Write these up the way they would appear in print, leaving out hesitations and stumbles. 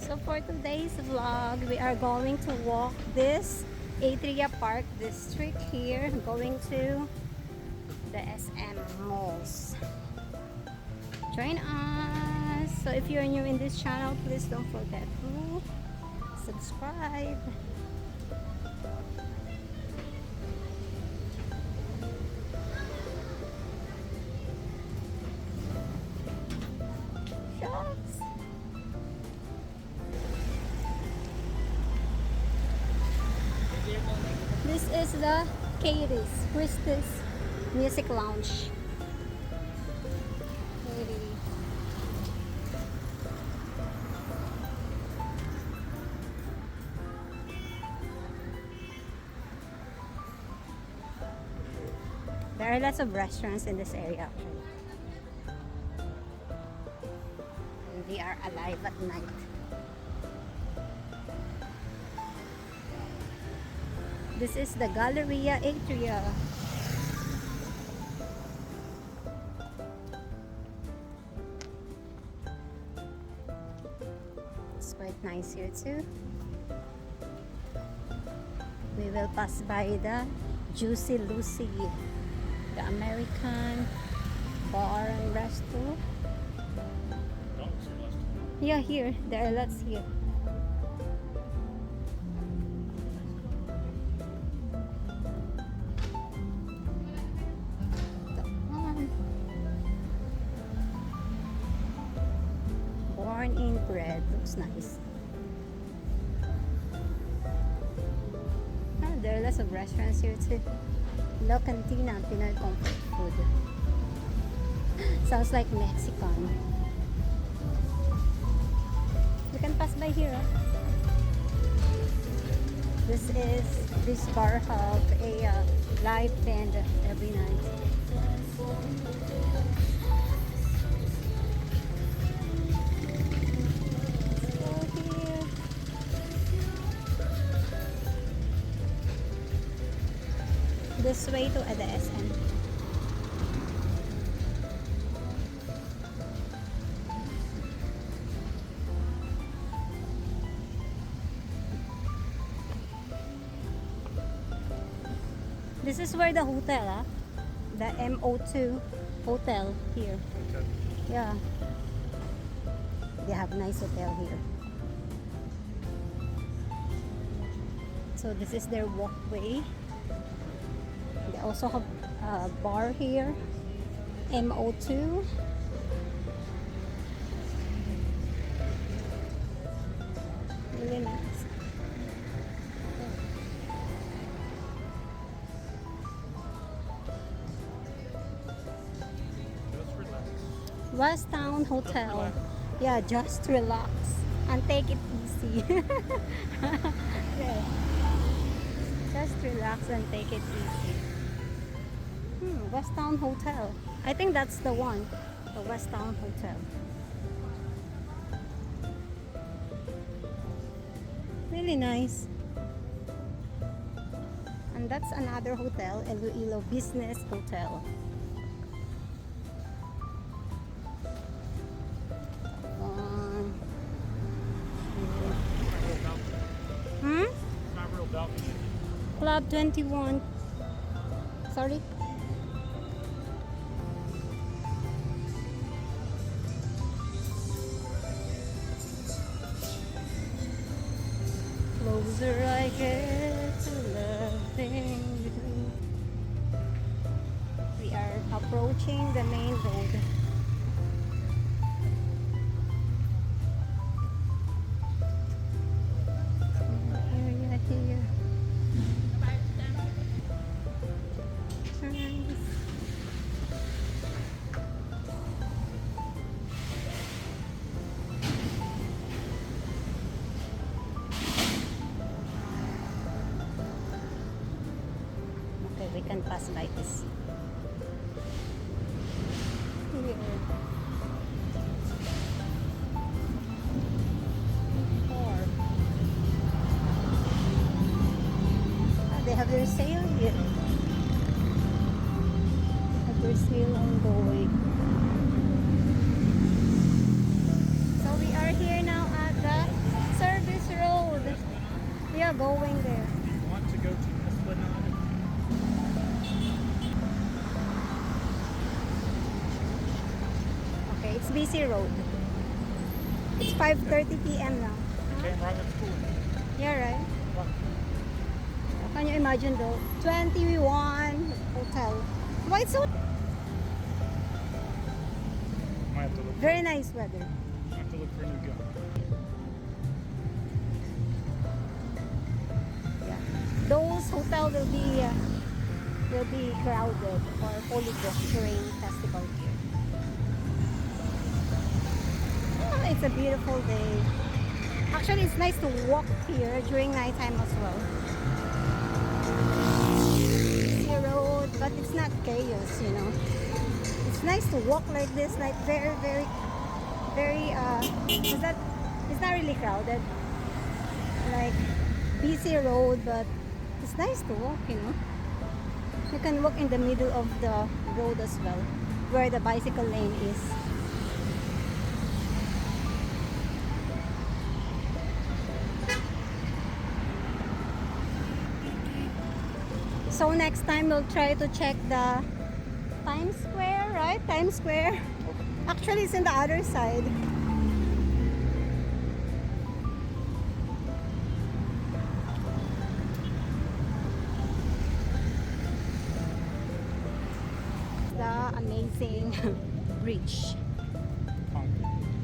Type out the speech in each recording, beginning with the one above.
So for today's vlog, we are going to walk this Atria Park district here, going to the SM malls. Join us! So if you're new in this channel, please don't forget to subscribe. Shucks! This is the Christie's Music Lounge. There are lots of restaurants in this area actually. And they are alive at night. This is the Galleria Atria. It's quite nice here too. We will pass by the Juicy Lucy, the American bar and resto. Yeah, here. There are lots here. Born in bread. Looks nice. Oh, there are lots of restaurants here too. La Cantina, Pinoy comfort food. Sounds like Mexican. You can pass by here. This bar have a live band every night. This way to the SM. This is where the hotel, the MO2 hotel here. Okay. Yeah, they have nice hotel here. So this is their walkway. They also have a bar here, MO2. Really nice. Just relax. West Town Hotel. Yeah, just relax and take it easy. Yeah. Just relax and take it easy. West Town Hotel. I think that's the one. The West Town Hotel. Really nice. And that's another hotel, Iloilo Business Hotel. Not real balcony. Club 21. Sorry? Closer I get to loving you. We are approaching the main road. Area here. Nice. Okay, we can pass by this. Here. They have their sale here. Have their sale ongoing. So we are here now at the It's BC Road. It's 5:30 p.m. now. Came right at school. Yeah, right? Can you imagine though? 21 hotel. Why it's so Might have to look. very nice weather. Might have to look for a new gun. Yeah. Those hotel will be crowded or fully booked during festival here. Oh, it's a beautiful day. Actually, it's nice to walk here during nighttime as well. Busy road, but it's not chaos, you know. It's nice to walk like this, like very, very, very. It's not really crowded, like busy road, but it's nice to walk, you know. You can walk in the middle of the road as well, where the bicycle lane is. So next time we'll try to check the Times Square, right? Times Square. Actually, it's in the other side. The amazing bridge.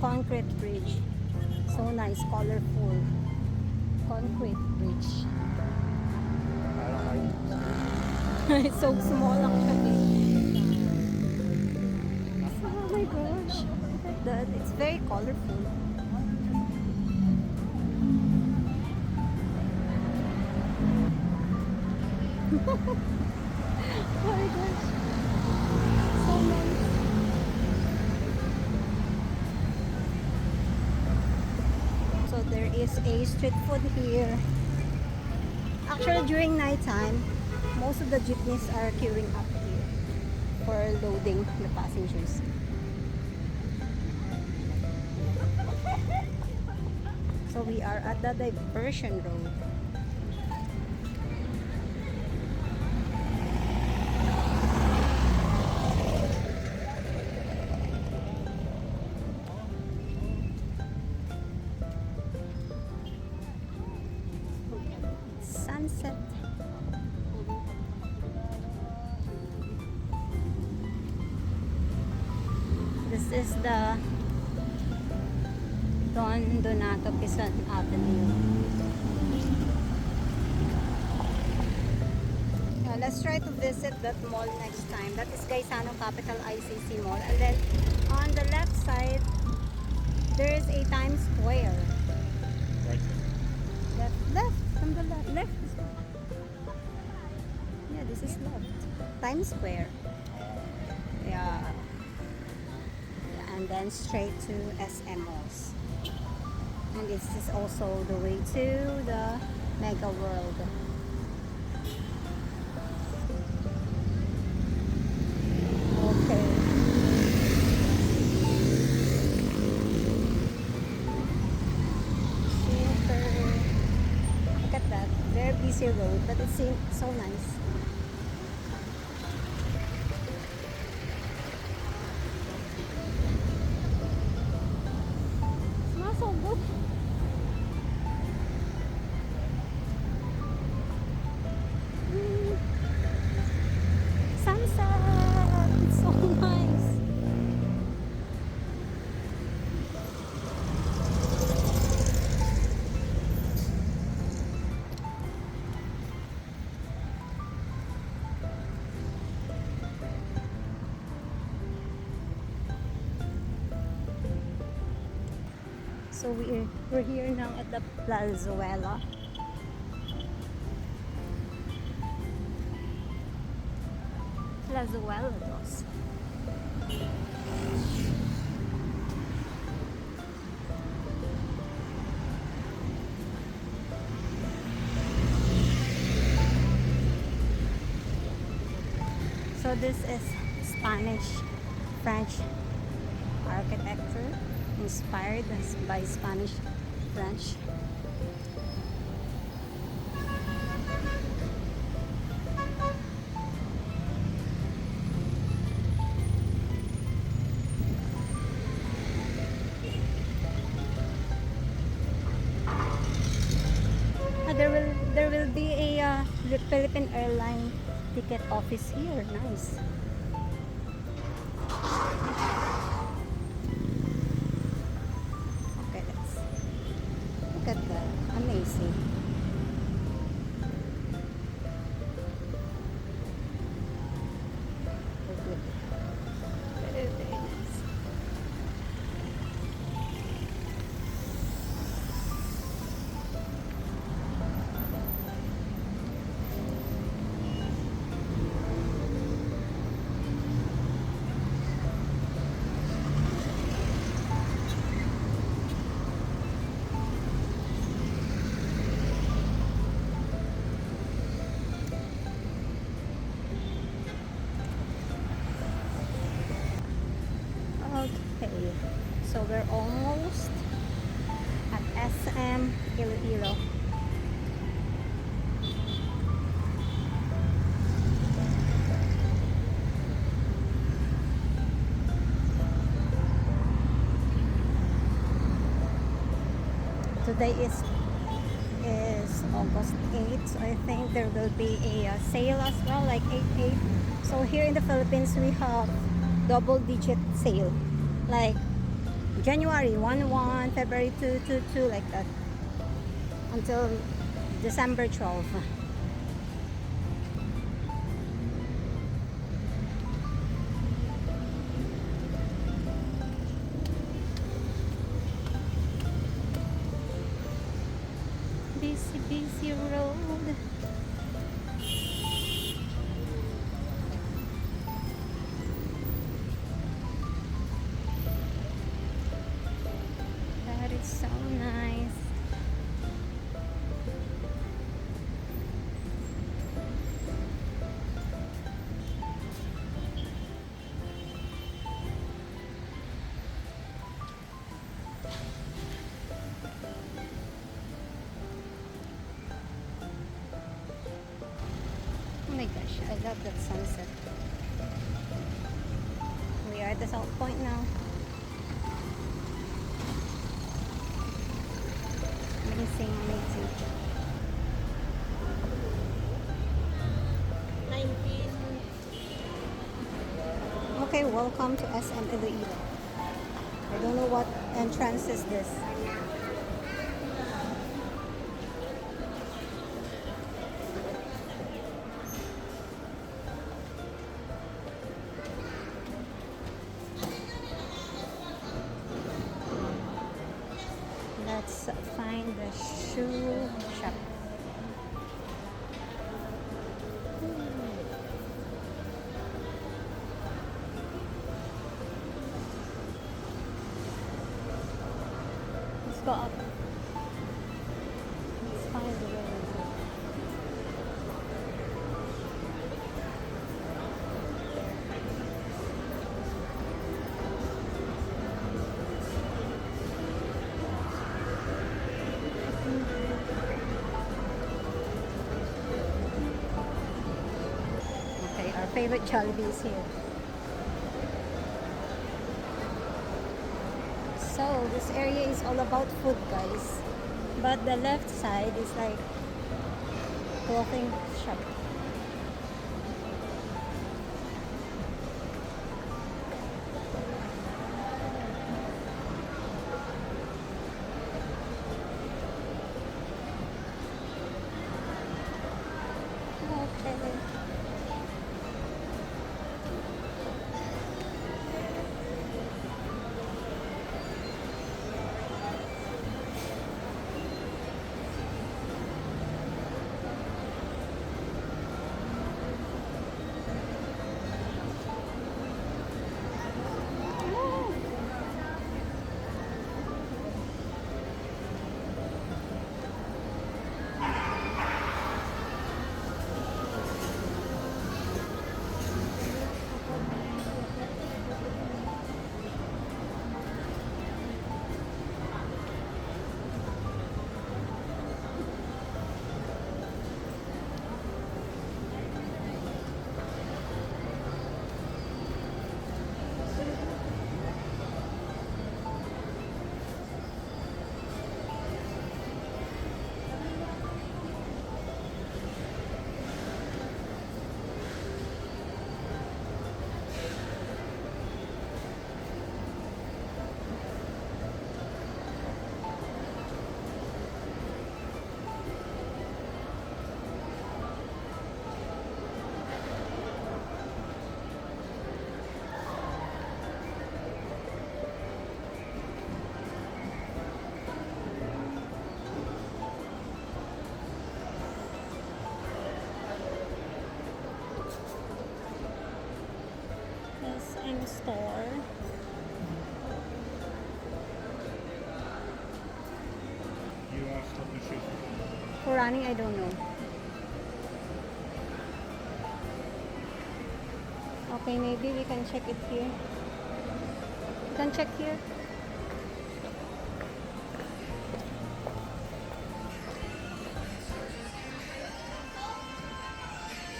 Concrete bridge. So nice, colorful. Concrete bridge. I don't like it. It's so small actually. Oh my gosh. Look at that. It's very colorful. Oh my gosh. So nice. So there is a street food here. Actually, during nighttime, most of the jeepneys are queuing up here for loading the passengers. So we are at the Diversion Road. Sunset. This is the Don Donato Quezon Avenue. Let's try to visit that mall next time. That is Gaisano Capital ICC Mall. And then on the left side, there is a Times Square. Right. Left, from the left. Left. Yeah, this is left. Times Square. Yeah. And then straight to SM Malls. And this is also the way to the Mega World. Okay. Super. Look at that. Very busy road, but it seems so nice. Smells so good. Sunset. It's so nice. So we're here now at the Plazuela. Plazuela dos. So this is Spanish, French architecture, inspired by Spanish, French. Philippine Airline ticket office here. Nice. Okay, let's look at that. Amazing. So good. Very, very nice. Okay, so we're almost at SM Iloilo. Today is August 8th, so I think there will be a sale as well, like 8/8. So here in the Philippines, we have double-digit sale, like January 1/1, February 2/2, like that, until December 12th. Busy, busy road. That is so nice. Oh my gosh, I love that sunset. We are at the South Point now. Amazing, amazing. 19. Okay, welcome to SM Iloilo. I don't know what entrance is this. Let's find the shoe shop. Let's go up. Let's find the way. Okay, our favorite Jollibee is here. So this area is all about food, guys. But the left side is like clothing shop. Okay. store. You want to slip and shoes? For running, I don't know. Okay, maybe we can check it here. You can check here.